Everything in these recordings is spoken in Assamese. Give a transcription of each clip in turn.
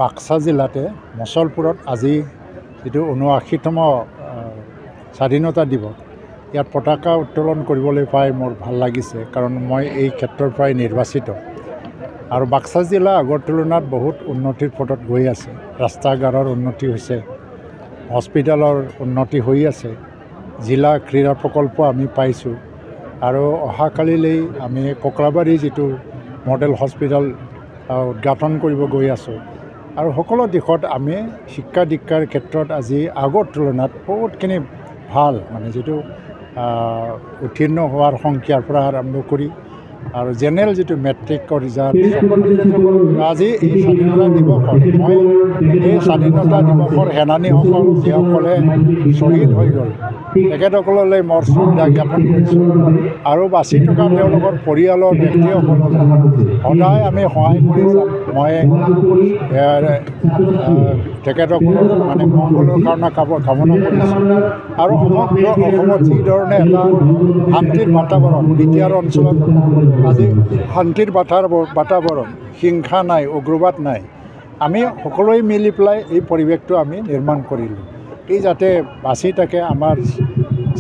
বাক্সা জিলাতে মচলপুৰত আজি যিটো ৭৯তম স্বাধীনতা দিৱস ইয়াত পতাকা উত্তোলন কৰিবলৈ পাই মোৰ ভাল লাগিছে, কাৰণ মই এই ক্ষেত্ৰৰ পৰাই নিৰ্বাচিত আৰু বাক্সা জিলা আগৰ তুলনাত বহুত উন্নতিৰ পথত গৈ আছে। ৰাস্তা ঘাটৰ উন্নতি হৈছে, হস্পিটেলৰ উন্নতি হৈ আছে, জিলা ক্ৰীড়া প্ৰকল্প আমি পাইছোঁ আৰু অহাকালিলৈ আমি ককলাবাৰী যিটো মডেল হস্পিটেল উদ্ঘাটন কৰিব গৈ আছোঁ আৰু সকলো দিশত আমি শিক্ষা দীক্ষাৰ ক্ষেত্ৰত আজি আগৰ তুলনাত বহুতখিনি ভাল, মানে যিটো উত্তীৰ্ণ হোৱাৰ সংখ্যাৰ পৰা আৰম্ভ কৰি আৰু জেনেৰেল যিটো মেট্ৰিকৰ ৰিজাল্ট আজি এই স্বাধীনতা দিৱসত মই এই স্বাধীনতা দিৱসৰ সেনানীসকল যিসকলে শ্বহীদ হৈ গ'ল তেখেতসকললৈ মোৰ শ্ৰদ্ধা জ্ঞাপন কৰিছোঁ আৰু বাচি থকা তেওঁলোকৰ পৰিয়ালৰ ব্যক্তিসকললৈ সদায় আমি সহায় কৰি যাম। মই তেখেতসকলৰ মানে মংগলৰ কাৰণে কামনা কৰিছোঁ আৰু সমগ্ৰ অসমত যিধৰণে এটা শান্তিৰ বাতাবৰণ, বিটিআৰ অঞ্চলত আজি শান্তিৰ বাতাবৰণ, হিংসা নাই, উগ্ৰবাদ নাই, আমি সকলোৱে মিলি পেলাই এই পৰিৱেশটো আমি নিৰ্মাণ কৰিলোঁ। এই যাতে বাচি থাকে আমাৰ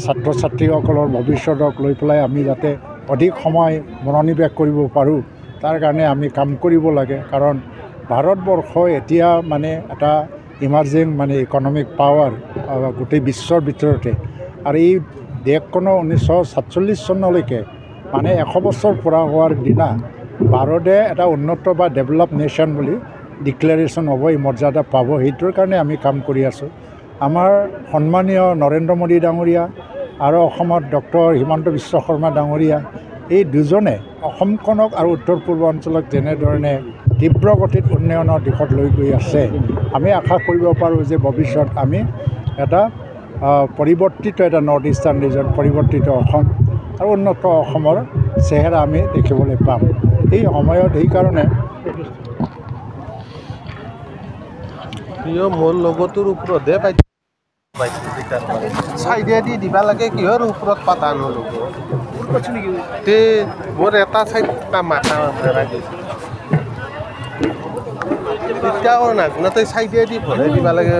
ছাত্ৰ ছাত্ৰীসকলৰ ভৱিষ্যতক লৈ পেলাই আমি যাতে অধিক সময় মনোনিৱেশ কৰিব পাৰোঁ, তাৰ কাৰণে আমি কাম কৰিব লাগে। কাৰণ ভাৰতবৰ্ষ এতিয়া মানে এটা ইমাৰ্জিং মানে ইকনমিক পাৱাৰ গোটেই বিশ্বৰ ভিতৰতে, আৰু এই দেশখনৰ 1947 চনলৈকে মানে 100 বছৰ পৰা হোৱাৰ দিনা ভাৰতে এটা উন্নত বা ডেভেলপ নেশ্যন বুলি ডিক্লেৰেশ্যন হ'ব, এই মৰ্যাদা পাব। সেইটোৰ কাৰণে আমি কাম কৰি আছোঁ। আমাৰ সন্মানীয় নৰেন্দ্ৰ মোদী ডাঙৰীয়া আৰু অসমত ডক্টৰ হিমন্ত বিশ্ব শৰ্মা ডাঙৰীয়া, এই দুজনে অসমখনক আৰু উত্তৰ পূৰ্বাঞ্চলক যেনেধৰণে তীব্ৰ গতিত উন্নয়নৰ দিশত লৈ গৈ আছে, আমি আশা কৰিব পাৰোঁ যে ভৱিষ্যত আমি এটা পৰিৱৰ্তিত এটা নৰ্থ ইষ্টাৰ্ণ ৰিজন, পৰিৱৰ্তিত অসম আৰু উন্নত অসমৰ চেহেৰা আমি দেখিবলৈ পাম। এই সময়ত সেইকাৰণে মোৰ লগটোৰ ওপৰতহে পাইছোঁ, চাইডেদি দিবা লাগে, কিহৰ ওপৰত পাতা নল'ব তে মোৰ এটা চাইড মাথা ভৰাই গৈছে, তেতিয়াও নাজানোতে চাইডেদি ভৰাই দিবা লাগে।